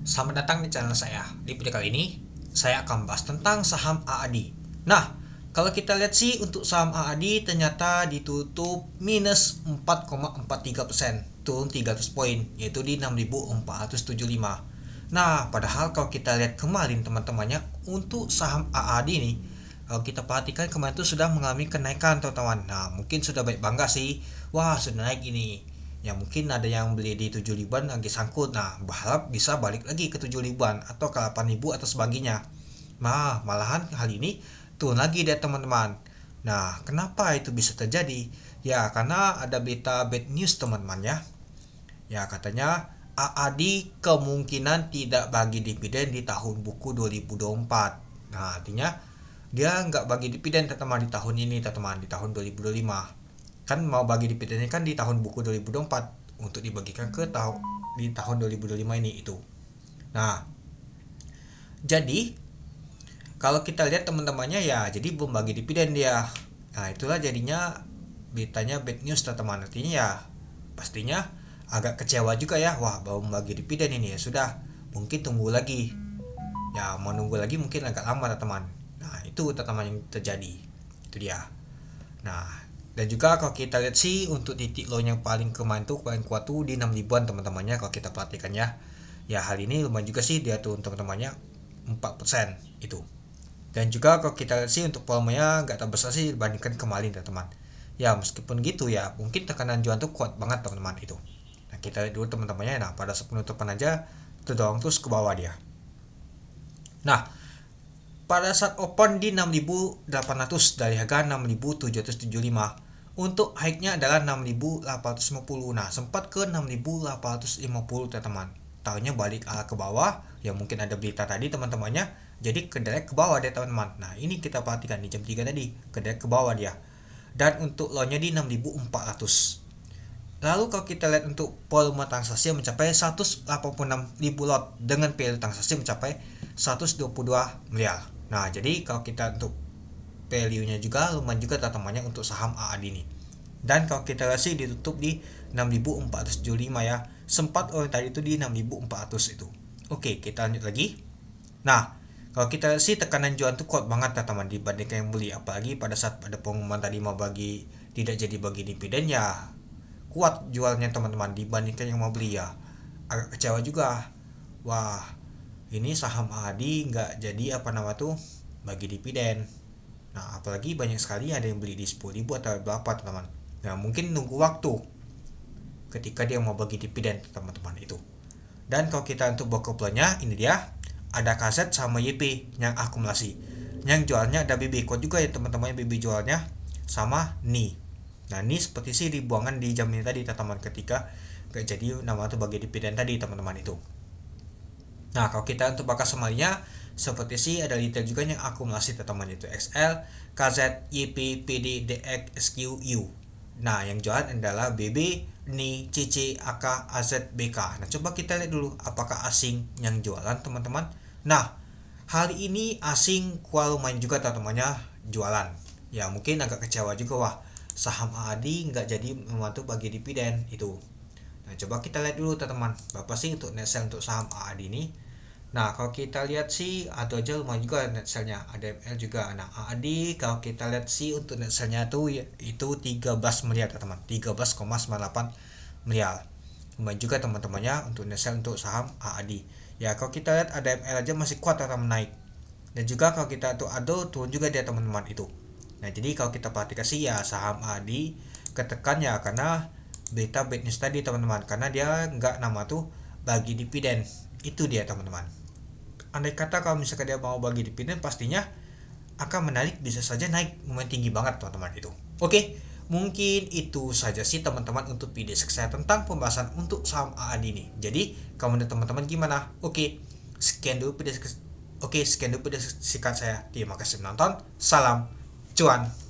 Selamat datang di channel saya. Di video kali ini, saya akan bahas tentang saham AAD. Nah, kalau kita lihat sih untuk saham AAD ternyata ditutup minus 4,43%, turun 300 poin, yaitu di 6.475. Nah, padahal kalau kita lihat kemarin teman-temannya, untuk saham AAD ini, kalau kita perhatikan kemarin itu sudah mengalami kenaikan teman-teman. Nah, mungkin sudah baik bangga sih. Wah, sudah naik ini. Ya mungkin ada yang beli di 7 ribuan lagi sangkut. Nah, berharap bisa balik lagi ke 7 ribuan atau ke 8 ribu atau sebagainya. Nah, malahan kali ini turun lagi deh teman-teman. Nah, kenapa itu bisa terjadi? Ya, karena ada berita bad news teman-teman ya. Ya, katanya AAD kemungkinan tidak bagi dividen di tahun buku 2024. Nah, artinya dia nggak bagi dividen teman-teman di tahun ini teman-teman, di tahun 2025. Kan mau bagi dividennya kan di tahun buku 2024 untuk dibagikan ke di tahun 2025 ini itu. Nah, jadi kalau kita lihat teman-temannya ya jadi belum bagi dividen dia. Nah, itulah jadinya beritanya bad news teman-teman. Artinya ya pastinya agak kecewa juga ya. Wah, belum bagi dividen ini ya sudah. Mungkin tunggu lagi. Ya, mau nunggu lagi mungkin agak lama teman-teman. Nah, itu teman-teman yang terjadi. Itu dia. Nah, dan juga kalau kita lihat sih untuk titik low yang paling kemarin tuh paling kuat tuh di 6 ribuan teman-temannya kalau kita perhatikan ya. Ya hal ini lumayan juga sih dia tuh teman-temannya 4% itu. Dan juga kalau kita lihat sih untuk volumenya nggak terbesar sih dibandingkan kemarin teman-teman. Ya meskipun gitu ya mungkin tekanan jual tuh kuat banget teman-teman itu. Nah kita lihat dulu teman-temannya. Nah pada penutupan aja terdorong terus ke bawah dia. Nah pada saat open di 6.800 dari harga 6.775. Untuk high-nya adalah 6.850. Nah, sempat ke 6.850 teman-teman. Tahunya balik ke bawah, ya mungkin ada berita tadi teman-temannya. Jadi kedelai ke bawah dia teman-teman. Nah, ini kita perhatikan di jam 3 tadi, kedelai ke bawah dia. Dan untuk low-nya di 6.400. Lalu kalau kita lihat untuk volume transaksi mencapai 186.000 lot dengan value transaksi mencapai 122 miliar. Nah, jadi kalau kita untuk value-nya juga lumayan juga teman-temannya untuk saham AAD ini. Dan kalau kita lihat sih ditutup di 6.475 ya. Sempat tadi itu di 6.400 itu. Oke, kita lanjut lagi. Nah, kalau kita lihat sih tekanan jual itu kuat banget teman-teman dibandingkan yang beli. Apalagi pada saat ada pengumuman tadi mau bagi tidak jadi bagi dividen ya kuat jualnya teman-teman dibandingkan yang mau beli ya. Agak kecewa juga. Wah, ini saham AAD nggak jadi bagi dividen. Nah, apalagi banyak sekali ada yang beli di 10.000 atau berapa teman-teman. Nah, mungkin nunggu waktu ketika dia mau bagi dividen teman-teman itu. Dan kalau kita untuk bokoplonya ini dia ada KZ sama YP yang akumulasi. Yang jualnya ada BB Code juga ya teman-teman, BB jualnya sama NI. Nah, ini seperti sih dibuangan di jam ini tadi teman-teman ketika gak jadi bagi dividen tadi teman-teman itu. Nah, kalau kita untuk bakas semarinya seperti sih ada detail juga yang akumulasi teman-teman itu XL, KZ, YP, PD, DX, SQ, U. Nah, yang jualan adalah BB, NI, CC, AK, AZ, BK. Nah, coba kita lihat dulu apakah asing yang jualan teman-teman. Nah, hal ini asing lumayan juga teman-temannya jualan. Ya, mungkin agak kecewa juga wah saham AAD nggak jadi membantu bagi dividen itu. Nah, coba kita lihat dulu teman-teman. Berapa sih untuk net sell untuk saham AAD ini? Nah, kalau kita lihat sih atau aja lumayan juga net sell-nya, ADML juga. Nah, AAD kalau kita lihat sih untuk net sell-nya tuh ya, itu 13 miliar teman-teman, 13,98 miliar. Lumayan juga teman-temannya untuk net sell untuk saham AAD. Ya, kalau kita lihat ADML aja masih kuat atau menaik. Dan juga kalau kita tuh ADO turun juga dia teman-teman itu. Nah, jadi kalau kita perhatikan sih ya saham AAD ketekan ya karena berita bad news tadi teman-teman, karena dia nggak bagi dividen. Itu dia teman-teman. Andai kata kalau misalkan dia mau bagi dividen pastinya akan menarik, bisa saja naik lumayan tinggi banget teman-teman itu. Oke, mungkin itu saja sih teman-teman untuk video saya tentang pembahasan untuk saham AAD ini. Jadi kalau menurut teman-teman gimana? Sekian dulu video singkat saya. Terima kasih menonton. Salam cuan.